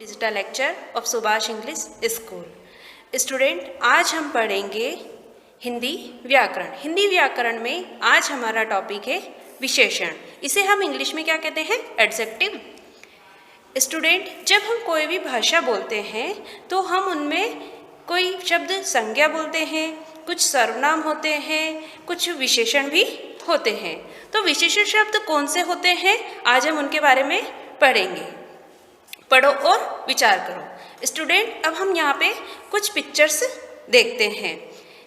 Digital lecture of Subhash English school. Student, आज हम पढ़ेंगे हिंदी व्याकरण। हिंदी व्याकरण में आज हमारा टॉपिक है विशेषण। इसे हम इंग्लिश में क्या कहते हैं? एडजेक्टिव। स्टूडेंट, जब हम कोई भी भाषा बोलते हैं तो हम उनमें कोई शब्द संज्ञा बोलते हैं, कुछ सर्वनाम होते हैं, कुछ विशेषण भी होते हैं। तो विशेषण शब्द कौन से होते हैं, आज हम उनके बारे में पढ़ेंगे। पढ़ो और विचार करो। स्टूडेंट, अब हम यहाँ पे कुछ पिक्चर्स देखते हैं।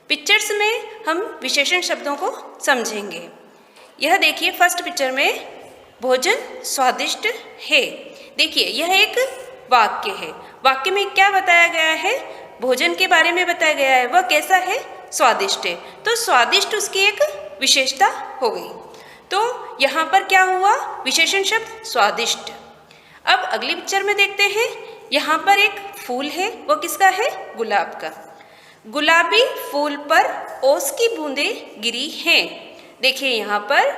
पिक्चर्स में हम विशेषण शब्दों को समझेंगे। यह देखिए, फर्स्ट पिक्चर में भोजन स्वादिष्ट है। देखिए, यह एक वाक्य है। वाक्य में क्या बताया गया है? भोजन के बारे में बताया गया है। वह कैसा है? स्वादिष्ट है। तो स्वादिष्ट उसकी एक विशेषता हो गई। तो यहाँ पर क्या हुआ? विशेषण शब्द स्वादिष्ट। अब अगली पिक्चर में देखते हैं। यहाँ पर एक फूल है। वो किसका है? गुलाब का। गुलाबी फूल पर ओस की बूंदें गिरी हैं। देखिए, यहाँ पर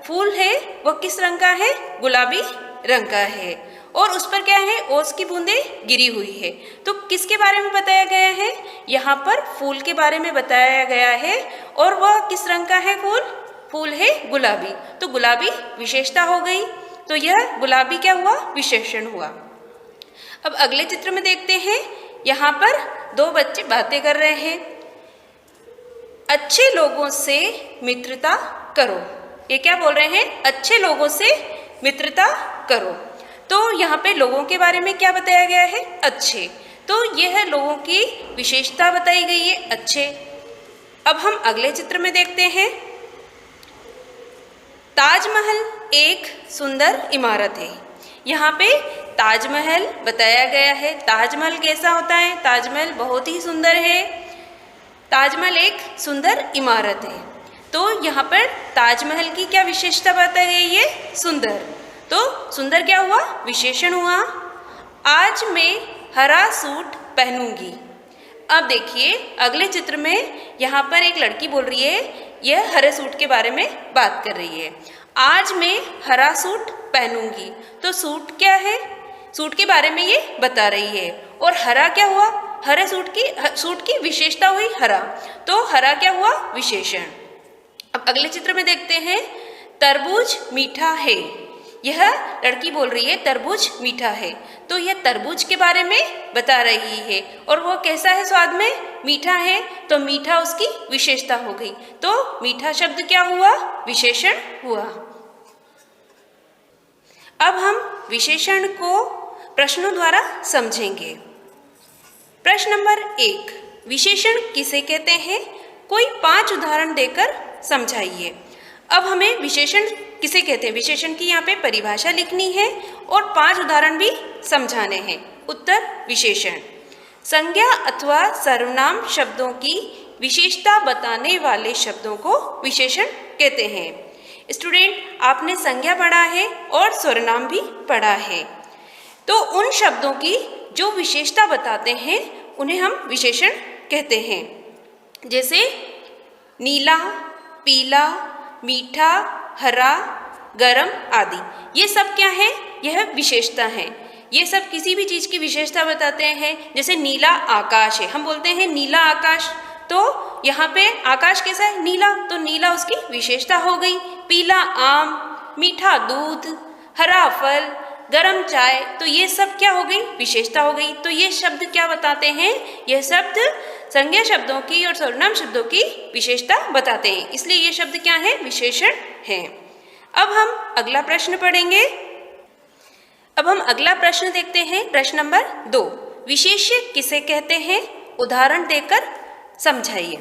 फूल है, वो किस रंग का है? गुलाबी रंग का है। और उस पर क्या है? ओस की बूंदें गिरी हुई है। तो किसके बारे में बताया गया है? यहाँ पर फूल के बारे में बताया गया है। और वह किस रंग का है? फूल है गुलाबी। तो गुलाबी विशेषता हो गई। तो यह गुलाबी क्या हुआ? विशेषण हुआ। अब अगले चित्र में देखते हैं। यहाँ पर दो बच्चे बातें कर रहे हैं। अच्छे लोगों से मित्रता करो। ये क्या बोल रहे हैं? अच्छे लोगों से मित्रता करो। तो यहाँ पे लोगों के बारे में क्या बताया गया है? अच्छे। तो यह लोगों की विशेषता बताई गई है, अच्छे। अब हम अगले चित्र में देखते हैं। ताजमहल एक सुंदर इमारत है। यहाँ पे ताजमहल बताया गया है। ताजमहल कैसा होता है? ताजमहल बहुत ही सुंदर है। ताजमहल एक सुंदर इमारत है। तो यहाँ पर ताजमहल की क्या विशेषता बताई गई है? सुंदर। तो सुंदर क्या हुआ? विशेषण हुआ। आज मैं हरा सूट पहनूंगी। अब देखिए, अगले चित्र में यहाँ पर एक लड़की बोल रही है। यह हरे सूट के बारे में बात कर रही है। आज मैं हरा सूट पहनूंगी। तो सूट क्या है? सूट के बारे में ये बता रही है। और हरा क्या हुआ? हरे सूट की विशेषता हुई हरा। तो हरा क्या हुआ? विशेषण। अब अगले चित्र में देखते हैं। तरबूज मीठा है। यह लड़की बोल रही है तरबूज मीठा है। तो यह तरबूज के बारे में बता रही है। और वह कैसा है? स्वाद में मीठा है। तो मीठा उसकी विशेषता हो गई। तो मीठा शब्द क्या हुआ? विशेषण हुआ। अब हम विशेषण को प्रश्नों द्वारा समझेंगे। प्रश्न नंबर 1, विशेषण किसे कहते हैं? कोई 5 उदाहरण देकर समझाइए। अब हमें विशेषण किसे कहते हैं, विशेषण की यहाँ पे परिभाषा लिखनी है और 5 उदाहरण भी समझाने हैं। उत्तर: विशेषण संज्ञा अथवा सर्वनाम शब्दों की विशेषता बताने वाले शब्दों को विशेषण कहते हैं। स्टूडेंट, आपने संज्ञा पढ़ा है और सर्वनाम भी पढ़ा है। तो उन शब्दों की जो विशेषता बताते हैं उन्हें हम विशेषण कहते हैं। जैसे नीला, पीला, मीठा, हरा, गरम आदि। ये सब क्या है? यह विशेषता है। ये सब किसी भी चीज़ की विशेषता बताते हैं। जैसे नीला आकाश है, हम बोलते हैं नीला आकाश। तो यहाँ पे आकाश कैसा है? नीला। तो नीला उसकी विशेषता हो गई। पीला आम, मीठा दूध, हरा फल, गरम चाय। तो ये सब क्या हो गई? विशेषता हो गई। तो ये शब्द क्या बताते हैं? यह शब्द संज्ञा शब्दों की और सर्वनाम शब्दों की विशेषता बताते हैं। इसलिए ये शब्द क्या है? विशेषण है। अब हम अगला प्रश्न पढ़ेंगे। अब हम अगला प्रश्न देखते हैं। प्रश्न नंबर 2, विशेष्य किसे कहते हैं? उदाहरण देकर समझाइए।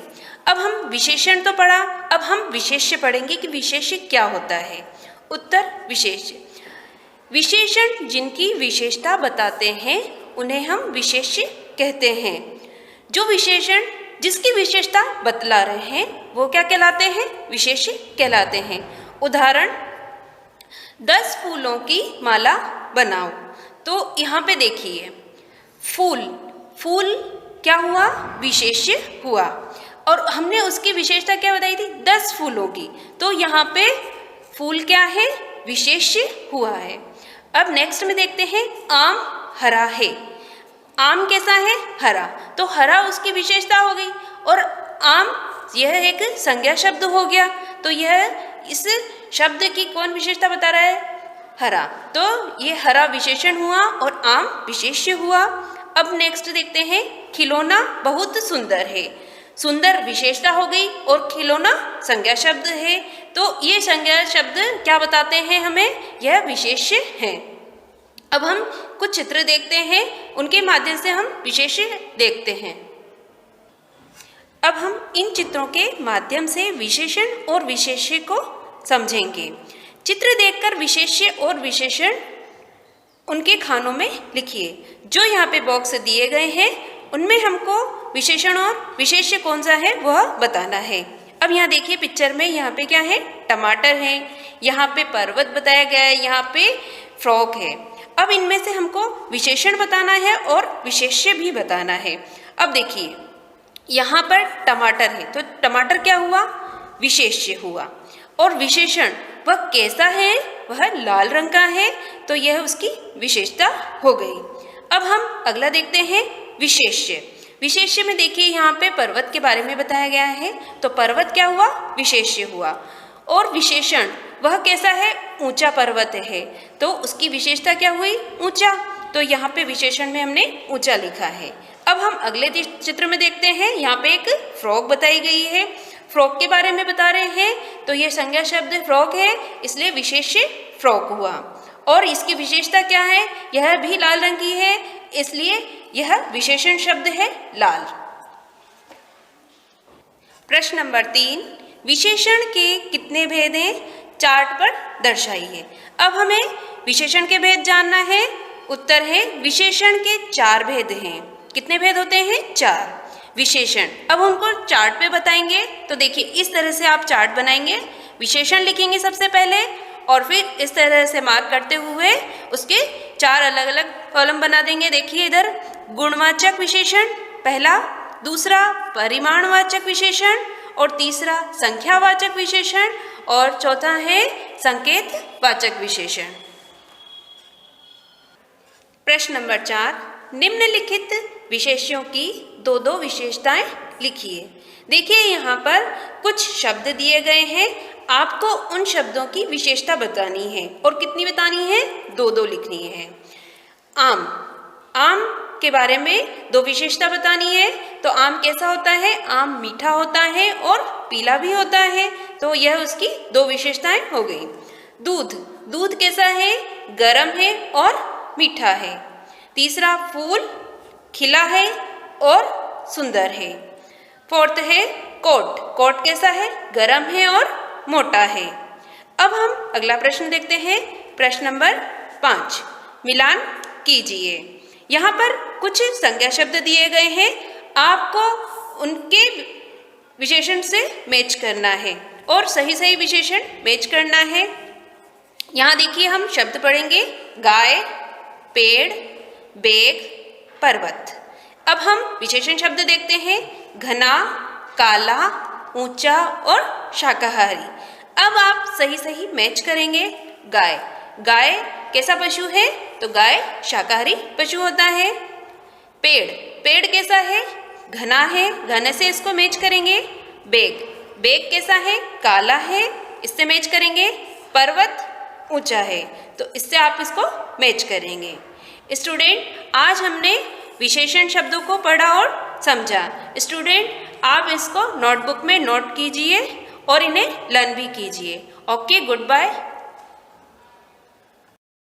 अब हम विशेषण तो पढ़ा, अब हम विशेष्य पढ़ेंगे कि विशेष्य क्या होता है। उत्तर: विशेष्य विशेषण जिनकी विशेषता बताते हैं उन्हें हम विशेष्य कहते हैं। जो विशेषण जिसकी विशेषता बतला रहे हैं वो क्या कहलाते हैं? विशेष्य कहलाते हैं। उदाहरण: 10 फूलों की माला बनाओ। तो यहाँ पे देखिए, फूल क्या हुआ? विशेष्य हुआ। और हमने उसकी विशेषता क्या बताई थी? 10 फूलों की। तो यहाँ पे फूल क्या है? विशेष्य हुआ है। अब नेक्स्ट में देखते हैं, आम हरा है। आम कैसा है? हरा। तो हरा उसकी विशेषता हो गई और आम यह एक संज्ञा शब्द हो गया। तो यह इस शब्द की कौन विशेषता बता रहा है? हरा। तो ये हरा विशेषण हुआ और आम विशेष्य हुआ। अब नेक्स्ट देखते हैं, खिलौना बहुत सुंदर है। सुंदर विशेषता हो गई और खिलौना संज्ञा शब्द है। तो ये संज्ञा शब्द क्या बताते हैं हमें? यह विशेष्य है। अब हम कुछ चित्र देखते हैं, उनके माध्यम से हम विशेष्य देखते हैं। अब हम इन चित्रों के माध्यम से विशेषण और विशेष्य को समझेंगे। चित्र देखकर विशेष्य और विशेषण उनके खानों में लिखिए। जो यहाँ पे बॉक्स दिए गए हैं उनमें हमको विशेषण और विशेष्य कौन सा है वह बताना है। अब यहाँ देखिए पिक्चर में, यहाँ पे क्या है? टमाटर है, यहाँ पे पर्वत बताया गया है, यहाँ पे फ्रॉक है। अब इनमें से हमको विशेषण बताना है और विशेष्य भी बताना है। अब देखिए यहाँ पर टमाटर है, तो टमाटर क्या हुआ? विशेष्य हुआ। और विशेषण वह कैसा है? वह लाल रंग का है, तो यह उसकी विशेषता हो गई। अब हम अगला देखते हैं, विशेष्य। विशेष्य में देखिए यहाँ पे पर्वत के बारे में बताया गया है, तो पर्वत क्या हुआ? विशेष्य हुआ। और विशेषण वह कैसा है? ऊंचा पर्वत है, तो उसकी विशेषता क्या हुई? ऊंचा। तो यहाँ पे विशेषण में हमने ऊंचा लिखा है। अब हम अगले चित्र में देखते हैं, यहाँ पे एक फ्रॉक बताई गई है। फ्रॉक के बारे में बता रहे हैं, तो यह संज्ञा शब्द फ्रॉक है, इसलिए विशेष्य फ्रॉक हुआ। और इसकी विशेषता क्या है? यह भी लाल रंग की है, इसलिए यह विशेषण शब्द है लाल। प्रश्न नंबर 3, विशेषण के कितने भेद हैं? चार्ट पर दर्शाइए। अब हमें विशेषण के भेद जानना है। उत्तर है विशेषण के 4 भेद हैं। कितने भेद होते हैं? 4 विशेषण। अब उनको चार्ट पे बताएंगे। तो देखिए इस तरह से आप चार्ट बनाएंगे, विशेषण लिखेंगे सबसे पहले और फिर इस तरह से मार्क करते हुए उसके 4 अलग अलग कॉलम बना देंगे। देखिए इधर गुणवाचक विशेषण पहला, दूसरा परिमाणवाचक विशेषण और तीसरा संख्यावाचक विशेषण और चौथा है संकेतवाचक विशेषण। प्रश्न नंबर 4, निम्नलिखित विशेष्यों की 2-2 विशेषताएं लिखिए। देखिए यहाँ पर कुछ शब्द दिए गए हैं, आपको उन शब्दों की विशेषता बतानी है और कितनी बतानी है? 2-2 लिखनी है। आम, आम के बारे में 2 विशेषता बतानी है। तो आम कैसा होता है? आम मीठा होता है और पीला भी होता है, तो यह उसकी 2 विशेषताएं हो गई। दूध, दूध कैसा है? गर्म है और मीठा है। तीसरा फूल, खिला है और सुंदर है। फोर्थ है कोट, कोट कैसा है? गर्म है और मोटा है। अब हम अगला प्रश्न देखते हैं, प्रश्न नंबर 5, मिलान कीजिए। यहाँ पर कुछ संज्ञा शब्द दिए गए हैं, आपको उनके विशेषण से मैच करना है और सही सही विशेषण मैच करना है। यहाँ देखिए हम शब्द पढ़ेंगे, गाय, पेड़, बेग, पर्वत। अब हम विशेषण शब्द देखते हैं, घना, काला, ऊंचा और शाकाहारी। अब आप सही सही मैच करेंगे। गाय, गाय कैसा पशु है? तो गाय शाकाहारी पशु होता है। पेड़, पेड़ कैसा है? घना है, घने से इसको मैच करेंगे। बेग, बेग कैसा है? काला है, इससे मैच करेंगे। पर्वत ऊंचा है, तो इससे आप इसको मैच करेंगे। स्टूडेंट, आज हमने विशेषण शब्दों को पढ़ा और समझा। स्टूडेंट, आप इसको नोटबुक में नोट कीजिए और इन्हें लर्न भी कीजिए। Okay, good bye.